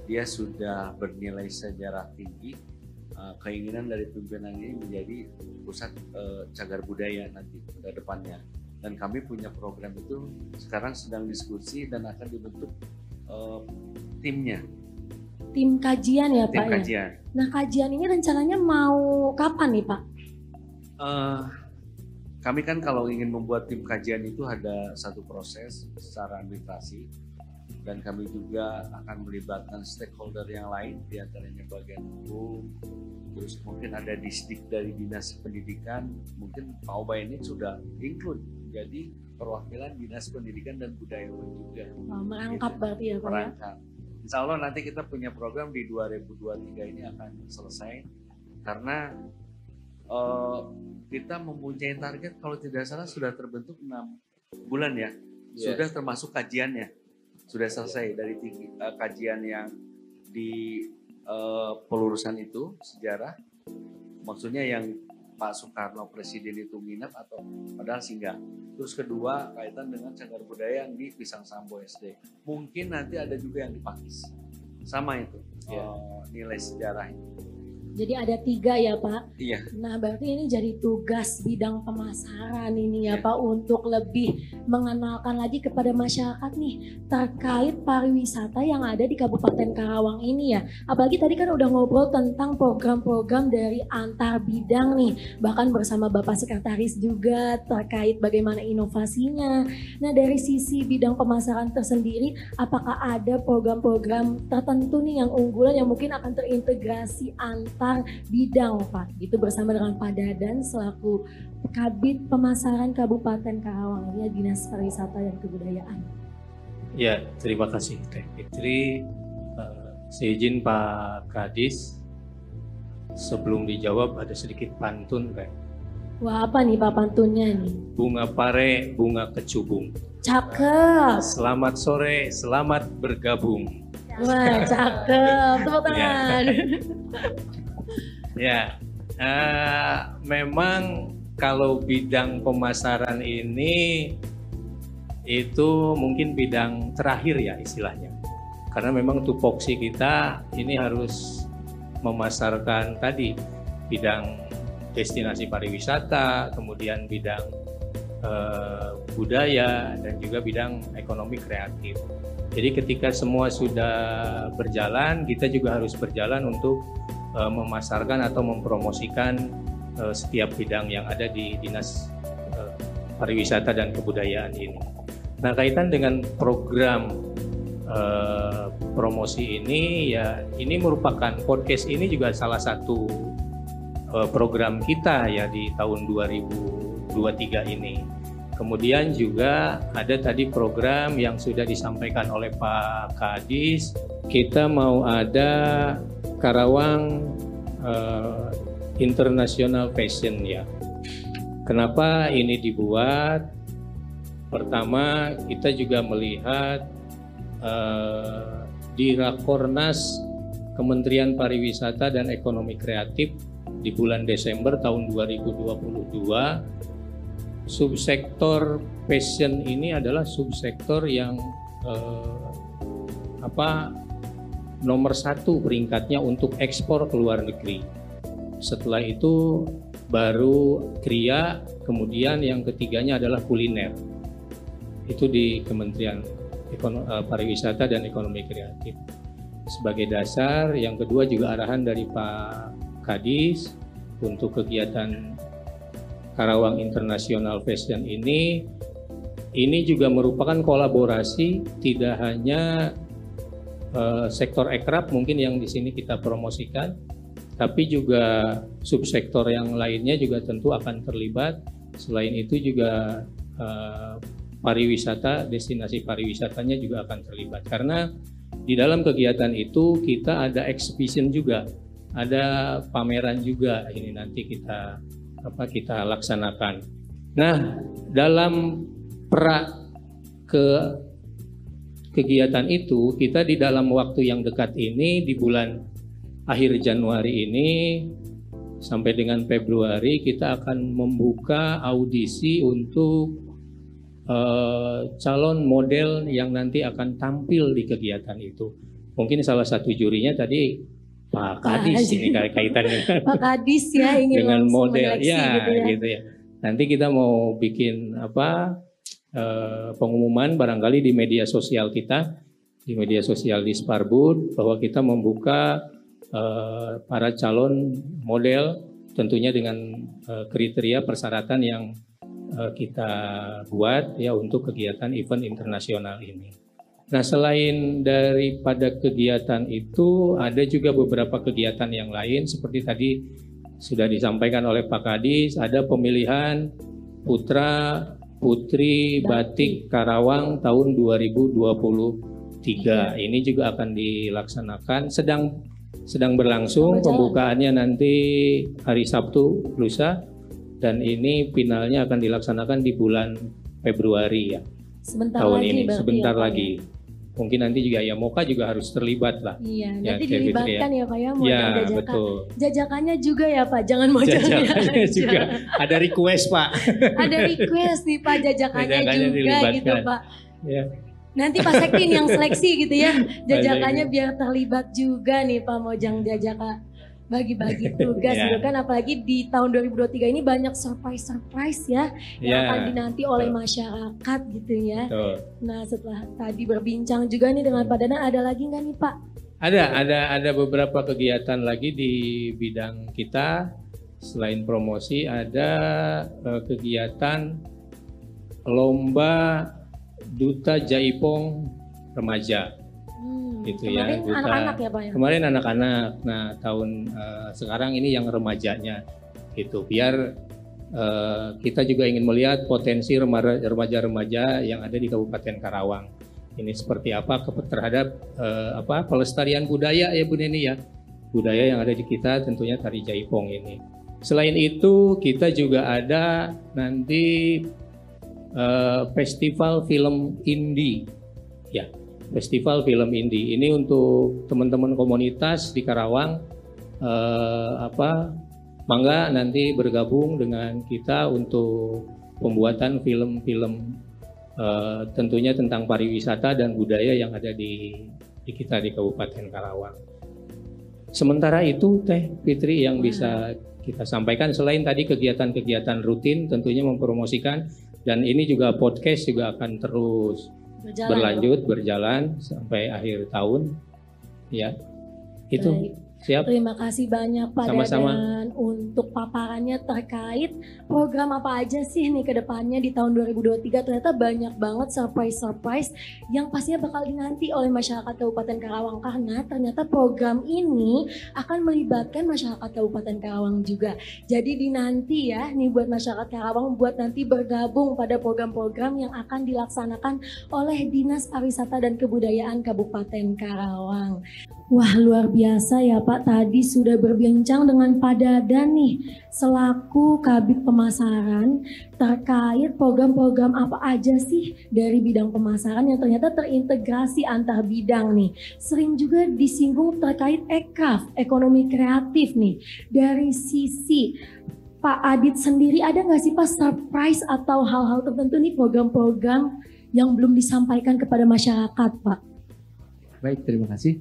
dia sudah bernilai sejarah tinggi. Keinginan dari pimpinan ini menjadi pusat cagar budaya nanti ke depannya. Dan kami punya program itu sekarang sedang diskusi dan akan dibentuk timnya. Tim kajian ya Pak? Tim kajian. Ya? Nah kajian ini rencananya mau kapan nih Pak? Kami kan kalau ingin membuat tim kajian itu ada satu proses secara administrasi. Dan kami juga akan melibatkan stakeholder yang lain, diantaranya bagian hukum, terus mungkin ada disdik dari Dinas Pendidikan, mungkin Pak Oba ini sudah include jadi perwakilan Dinas Pendidikan dan Budayaan juga. Merangkap gitu. Berarti ya Pak merangkap. Insya Allah nanti kita punya program di 2023 ini akan selesai karena kita mempunyai target kalau tidak salah sudah terbentuk 6 bulan ya, sudah termasuk kajiannya. Sudah selesai dari kajian yang di pelurusan itu sejarah, maksudnya yang Pak Soekarno Presiden itu minat atau padahal singgah. Terus kedua kaitan dengan cagar budaya yang di Pisang Sambo SD. Mungkin nanti ada juga yang di Pakis. Sama itu nilai sejarahnya. Jadi ada 3 ya Pak? Iya. Nah berarti ini jadi tugas bidang pemasaran ini ya Pak untuk lebih mengenalkan lagi kepada masyarakat nih terkait pariwisata yang ada di Kabupaten Karawang ini ya. Apalagi tadi kan udah ngobrol tentang program-program dari antar bidang nih, bahkan bersama Bapak Sekretaris juga terkait bagaimana inovasinya. Nah dari sisi bidang pemasaran tersendiri, apakah ada program-program tertentu nih yang unggulan yang mungkin akan terintegrasi antar bidang Pak, gitu bersama dengan Pak Dadan selaku Kabid Pemasaran Kabupaten Karawang ya, Dinas Pariwisata dan Kebudayaan. Ya, terima kasih Teh Fitri. Seizin Pak Kadis, sebelum dijawab ada sedikit pantun Teh. Wah apa nih Pak pantunnya nih? Bunga pare, bunga kecubung. Cakep. Selamat sore, selamat bergabung. Wah cakep, tepuk tangan. Ya, memang kalau bidang pemasaran ini itu mungkin bidang terakhir ya istilahnya. Karena memang tupoksi kita ini harus memasarkan tadi bidang destinasi pariwisata, kemudian bidang budaya, dan juga bidang ekonomi kreatif. Jadi ketika semua sudah berjalan, kita juga harus berjalan untuk memasarkan atau mempromosikan setiap bidang yang ada di Dinas Pariwisata dan Kebudayaan ini. Nah, kaitan dengan program promosi ini, ya ini merupakan podcast ini juga salah satu program kita ya di tahun 2023 ini. Kemudian juga ada tadi program yang sudah disampaikan oleh Pak Kadis, kita mau ada Karawang International Fashion ya. Kenapa ini dibuat? Pertama, kita juga melihat di Rakornas Kementerian Pariwisata dan Ekonomi Kreatif di bulan Desember tahun 2022, subsektor fashion ini adalah subsektor yang nomor 1 peringkatnya untuk ekspor ke luar negeri. Setelah itu baru kriya, kemudian yang ketiganya adalah kuliner. Itu di Kementerian Pariwisata dan Ekonomi Kreatif. Sebagai dasar, yang kedua juga arahan dari Pak Kadis untuk kegiatan Karawang International Fashion ini juga merupakan kolaborasi, tidak hanya sektor ekraf mungkin yang di sini kita promosikan, tapi juga subsektor yang lainnya juga tentu akan terlibat. Selain itu juga pariwisata, destinasi pariwisatanya juga akan terlibat, karena di dalam kegiatan itu kita ada exhibition juga, ada pameran juga ini nanti kita laksanakan. Nah, dalam kegiatan itu kita di dalam waktu yang dekat ini, di bulan akhir Januari ini sampai dengan Februari, kita akan membuka audisi untuk calon model yang nanti akan tampil di kegiatan itu. Mungkin salah satu jurinya tadi Pak Kadis ini kaitannya Pak Kadis ya ingin dengan model ya, gitu ya. Nanti kita mau bikin pengumuman barangkali di media sosial kita, di media sosial di Sparbud, bahwa kita membuka para calon model tentunya dengan kriteria persyaratan yang kita buat ya untuk kegiatan event internasional ini. Nah, selain daripada kegiatan itu, ada juga beberapa kegiatan yang lain seperti tadi sudah disampaikan oleh Pak Kadis, ada pemilihan Putra Putri Batik Karawang tahun 2023. Ini juga akan dilaksanakan, sedang berlangsung, pembukaannya nanti hari Sabtu lusa, dan ini finalnya akan dilaksanakan di bulan Februari ya. Tahun ini, sebentar lagi. Mungkin nanti juga ya Moka juga harus terlibat lah. Iya, ya, nanti dilibatkan ya Pak ya, model jajakan. Betul. Jajakannya juga ya Pak, jangan modelnya jajakannya juga. Ada request Pak. Ada request nih Pak, jajakannya juga dilibatkan. gitu Pak. Ya. Nanti Pak Sektin yang seleksi gitu ya, jajakannya biar terlibat juga nih Pak Mojang Jajaka. Bagi-bagi tugas gitu kan, apalagi di tahun 2023 ini banyak surprise ya yang akan dinanti oleh masyarakat gitu ya. Nah, setelah tadi berbincang juga nih dengan Pak Danang, ada lagi nggak nih Pak? Ada beberapa kegiatan lagi di bidang kita. Selain promosi, ada kegiatan lomba Duta Jaipong Remaja. Gitu kemarin ya, anak-anak ya Pak ya? Kemarin anak-anak. Nah, tahun sekarang ini yang remajanya gitu. Biar kita juga ingin melihat potensi remaja-remaja yang ada di Kabupaten Karawang. Ini seperti apa terhadap pelestarian budaya ya Bu Neni ya. Budaya yang ada di kita tentunya tari Jaipong ini. Selain itu, kita juga ada nanti festival film indie ya. Festival film indie ini untuk teman-teman komunitas di Karawang, mangga nanti bergabung dengan kita untuk pembuatan film-film tentunya tentang pariwisata dan budaya yang ada di kita di Kabupaten Karawang. Sementara itu Teh Fitri yang bisa kita sampaikan, selain tadi kegiatan-kegiatan rutin tentunya mempromosikan, Dan ini juga podcast juga akan terus berjalan sampai akhir tahun. Ya, itu. Baik. Siap. Terima kasih banyak Pak Sama-sama. Dadan untuk paparannya terkait program apa aja sih nih ke depannya di tahun 2023. Ternyata banyak banget surprise-surprise yang pastinya bakal dinanti oleh masyarakat Kabupaten Karawang, karena ternyata program ini akan melibatkan masyarakat Kabupaten Karawang juga. Jadi dinanti ya nih buat masyarakat Karawang buat nanti bergabung pada program-program yang akan dilaksanakan oleh Dinas Pariwisata dan Kebudayaan Kabupaten Karawang. Wah, luar biasa ya Pak, tadi sudah berbincang dengan Pak Dadan nih selaku Kabid Pemasaran terkait program-program apa aja sih dari bidang pemasaran yang ternyata terintegrasi antar bidang nih. Sering juga disinggung terkait ekraf, ekonomi kreatif nih. Dari sisi Pak Adit sendiri ada nggak sih Pak surprise atau hal-hal tertentu nih program-program yang belum disampaikan kepada masyarakat Pak? Baik, terima kasih.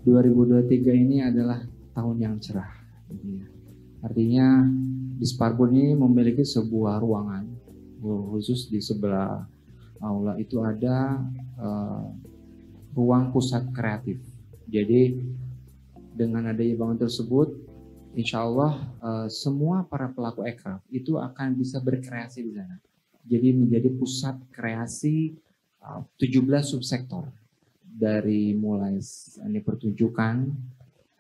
2023 ini adalah tahun yang cerah. Artinya Disparbud ini memiliki sebuah ruangan khusus di sebelah aula itu ada ruang pusat kreatif. Jadi dengan adanya bangunan tersebut, insya Allah semua para pelaku ekraf itu akan bisa berkreasi di sana. Jadi menjadi pusat kreasi 17 subsektor. Dari mulai ini pertunjukan,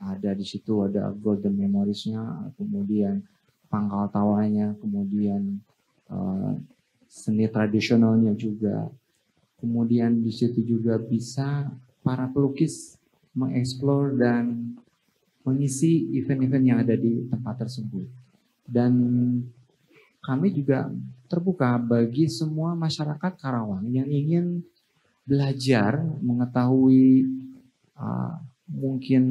ada di situ ada golden memoriesnya, kemudian pangkal tawanya, kemudian seni tradisionalnya juga, kemudian di situ juga bisa para pelukis mengeksplor dan mengisi event-event yang ada di tempat tersebut. Dan kami juga terbuka bagi semua masyarakat Karawang yang ingin belajar mengetahui mungkin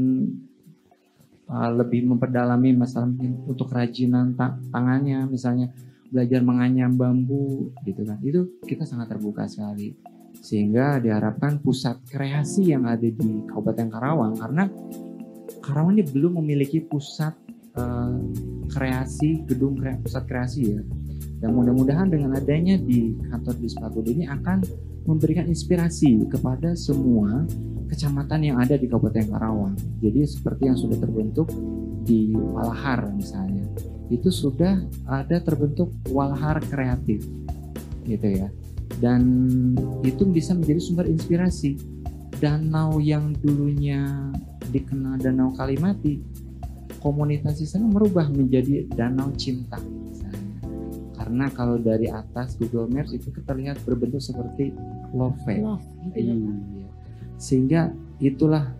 lebih memperdalami masalah untuk kerajinan tangannya, misalnya belajar menganyam bambu gitu kan, itu kita sangat terbuka sekali, sehingga diharapkan pusat kreasi yang ada di Kabupaten Karawang, karena Karawang ini belum memiliki pusat kreasi, gedung pusat kreasi ya, dan mudah-mudahan dengan adanya di kantor Disparbud ini akan memberikan inspirasi kepada semua kecamatan yang ada di Kabupaten Karawang. Jadi seperti yang sudah terbentuk di Walahar misalnya, itu sudah ada terbentuk Walahar kreatif gitu ya. Dan itu bisa menjadi sumber inspirasi. Danau yang dulunya dikenal Danau Kalimati, komunitas di sana merubah menjadi Danau Cinta. Karena kalau dari atas Google Maps itu terlihat berbentuk seperti love. Iya. Sehingga itulah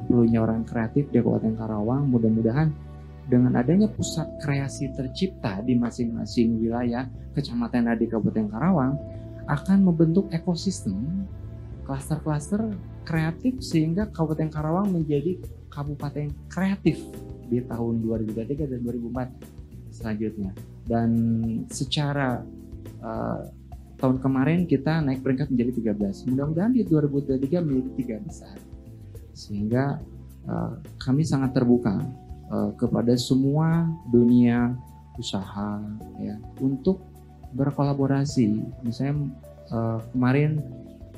perlunya orang kreatif di Kabupaten Karawang. Mudah-mudahan dengan adanya pusat kreasi tercipta di masing-masing wilayah kecamatan di Kabupaten Karawang akan membentuk ekosistem klaster-klaster kreatif sehingga Kabupaten Karawang menjadi kabupaten kreatif di tahun 2023 dan 2004 selanjutnya. Dan secara tahun kemarin kita naik peringkat menjadi 13. Mudah-mudahan di 2023 menjadi 3 besar. Sehingga kami sangat terbuka kepada semua dunia usaha ya untuk berkolaborasi. Misalnya kemarin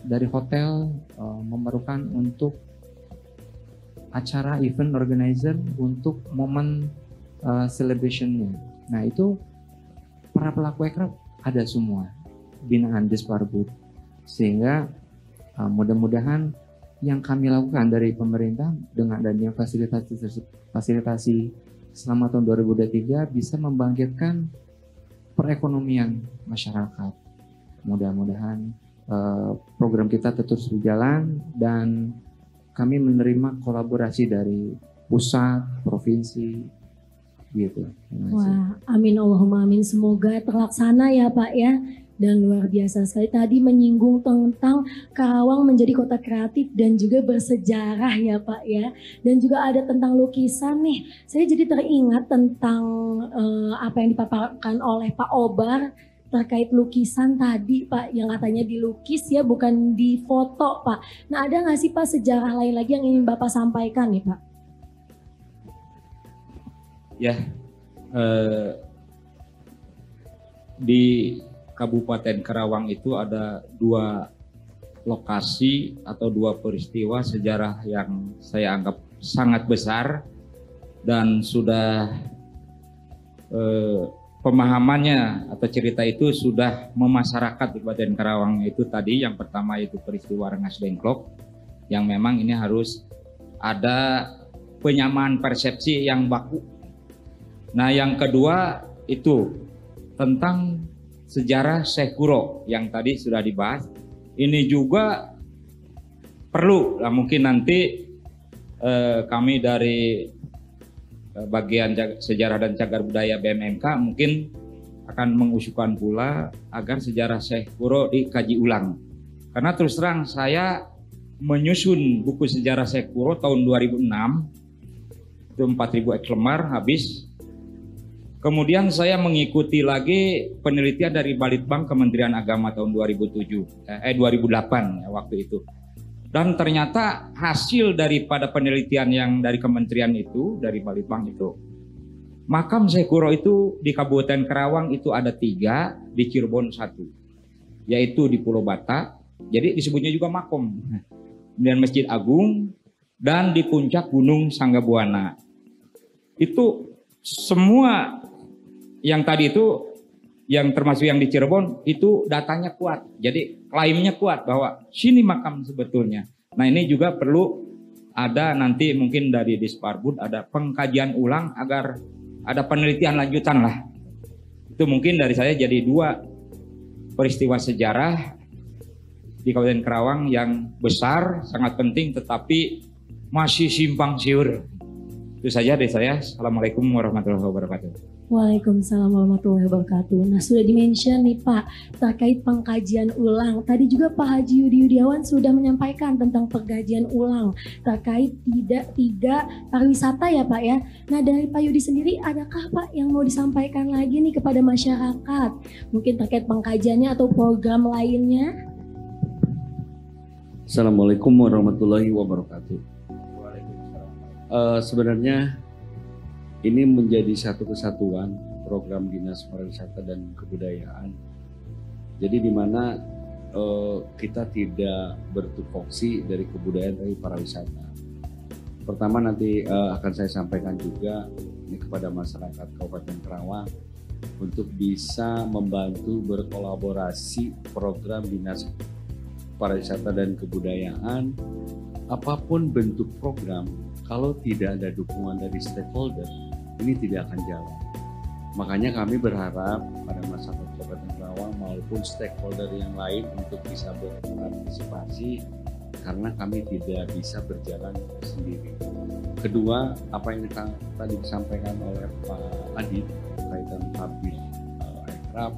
dari hotel memerlukan untuk acara event organizer untuk momen celebration-nya. Nah itu para pelaku ekraf ada semua binaan Disparbud, sehingga mudah-mudahan yang kami lakukan dari pemerintah dengan adanya fasilitasi selama tahun 2023 bisa membangkitkan perekonomian masyarakat. Mudah-mudahan program kita terus berjalan dan kami menerima kolaborasi dari pusat, provinsi, gitu. Wah, amin Allahumma amin. Semoga terlaksana ya Pak ya. Dan luar biasa sekali tadi menyinggung tentang Karawang menjadi kota kreatif dan juga bersejarah ya Pak ya. Dan juga ada tentang lukisan nih. Saya jadi teringat tentang apa yang dipaparkan oleh Pak Obar terkait lukisan tadi Pak, yang katanya dilukis ya bukan difoto Pak. Nah ada nggak sih Pak sejarah lain lagi yang ingin Bapak sampaikan nih Pak? Ya, di Kabupaten Karawang itu ada 2 lokasi atau 2 peristiwa sejarah yang saya anggap sangat besar dan sudah pemahamannya atau cerita itu sudah memasyarakat di Kabupaten Karawang. Itu tadi yang pertama itu peristiwa Rengas Dengklok yang memang ini harus ada penyamaan persepsi yang baku. Nah yang kedua itu tentang sejarah Syekh Guro yang tadi sudah dibahas. Ini juga perlu lah mungkin nanti kami dari bagian sejarah dan cagar budaya BMMK mungkin akan mengusulkan pula agar sejarah Syekh Guro dikaji ulang. Karena terus terang saya menyusun buku sejarah Syekh Guro tahun 2006 itu 4.000 lembar habis. Kemudian saya mengikuti lagi penelitian dari Balitbang Kementerian Agama tahun 2008 ya, waktu itu. Dan ternyata hasil daripada penelitian yang dari kementerian itu, dari Balitbang itu, makam Syekh Guro itu di Kabupaten Karawang itu ada 3, di Cirebon 1, yaitu di Pulau Bata, jadi disebutnya juga makom. Kemudian Masjid Agung dan di puncak Gunung Sanggabuana. Itu semua yang tadi itu, yang termasuk yang di Cirebon itu datanya kuat. Jadi klaimnya kuat bahwa sini makam sebetulnya. Nah ini juga perlu ada nanti mungkin dari Disparbud ada pengkajian ulang agar ada penelitian lanjutan lah. Itu mungkin dari saya jadi 2 peristiwa sejarah di Kabupaten Karawang yang besar, sangat penting tetapi masih simpang siur. Itu saja dari saya. Assalamualaikum warahmatullahi wabarakatuh. Waalaikumsalam warahmatullahi wabarakatuh. Nah sudah dimention nih Pak terkait pengkajian ulang. Tadi juga Pak Haji Yudi Yudiawan sudah menyampaikan tentang pengkajian ulang terkait tiga pariwisata ya Pak ya. Nah dari Pak Yudi sendiri adakah Pak yang mau disampaikan lagi nih kepada masyarakat? Mungkin terkait pengkajiannya atau program lainnya? Assalamualaikum warahmatullahi wabarakatuh. Sebenarnya ini menjadi satu kesatuan program Dinas Pariwisata dan Kebudayaan. Jadi di mana kita tidak bertupoksi dari kebudayaan dari pariwisata. Pertama nanti akan saya sampaikan juga ini kepada masyarakat Kabupaten Karawang untuk bisa membantu berkolaborasi program Dinas Pariwisata dan Kebudayaan. Apapun bentuk program, kalau tidak ada dukungan dari stakeholder, ini tidak akan jalan. Makanya kami berharap pada masyarakat Kabupaten Karawang maupun stakeholder yang lain untuk bisa berpartisipasi karena kami tidak bisa berjalan sendiri. Kedua, apa yang tadi disampaikan oleh Pak Adi kaitan public aircraft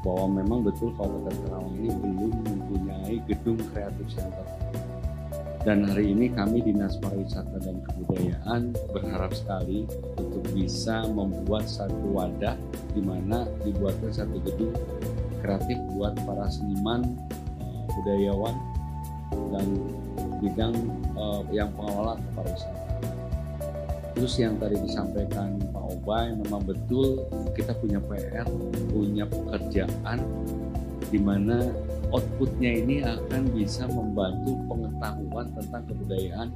bahwa memang betul Kabupaten Karawang ini belum mempunyai gedung kreatif center. Dan hari ini kami Dinas Pariwisata dan Kebudayaan berharap sekali untuk bisa membuat satu wadah di mana dibuatkan satu gedung kreatif buat para seniman, budayawan, dan bidang yang pengelola pariwisata. Terus yang tadi disampaikan Pak Obay, memang betul kita punya PR, punya pekerjaan di mana outputnya ini akan bisa membantu pengetahuan tentang kebudayaan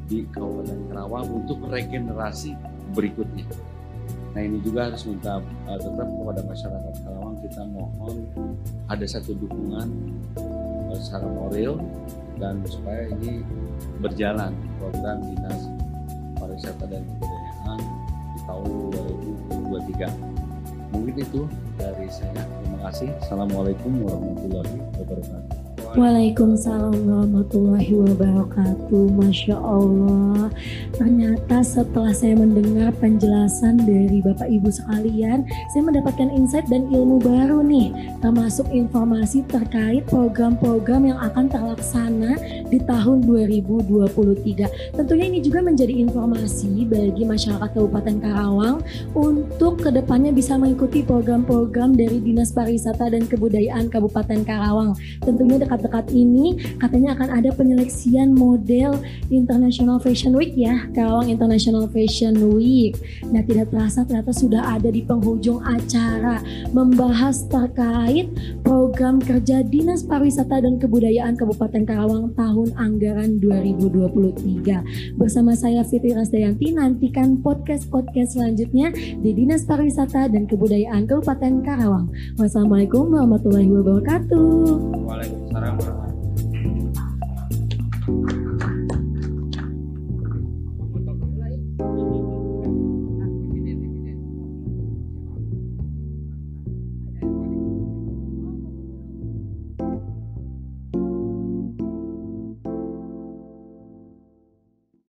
di Kabupaten Karawang untuk regenerasi berikutnya. Nah ini juga harus minta tetap kepada masyarakat Karawang, kita mohon ada satu dukungan secara moral dan supaya ini berjalan program Dinas Pariwisata dan Kebudayaan di tahun 2023. Mungkin itu dari saya. Terima kasih. Assalamualaikum warahmatullahi wabarakatuh. Waalaikumsalam warahmatullahi wabarakatuh. Masya Allah. Ternyata setelah saya mendengar penjelasan dari Bapak Ibu sekalian, saya mendapatkan insight dan ilmu baru nih, termasuk informasi terkait program-program yang akan terlaksana di tahun 2023. Tentunya ini juga menjadi informasi bagi masyarakat Kabupaten Karawang untuk kedepannya bisa mengikuti program-program dari Dinas Pariwisata dan Kebudayaan Kabupaten Karawang. Tentunya dekat dekat ini katanya akan ada penyeleksian model International Fashion Week ya, Karawang International Fashion Week. Nah, tidak terasa ternyata sudah ada di penghujung acara membahas terkait program kerja Dinas Pariwisata dan Kebudayaan Kabupaten Karawang tahun anggaran 2023. Bersama saya Fitri Rasdayanti, nantikan podcast-podcast selanjutnya di Dinas Pariwisata dan Kebudayaan Kabupaten Karawang. Wassalamualaikum warahmatullahi wabarakatuh. Waalaikumsalam warahmatullahi wabarakatuh.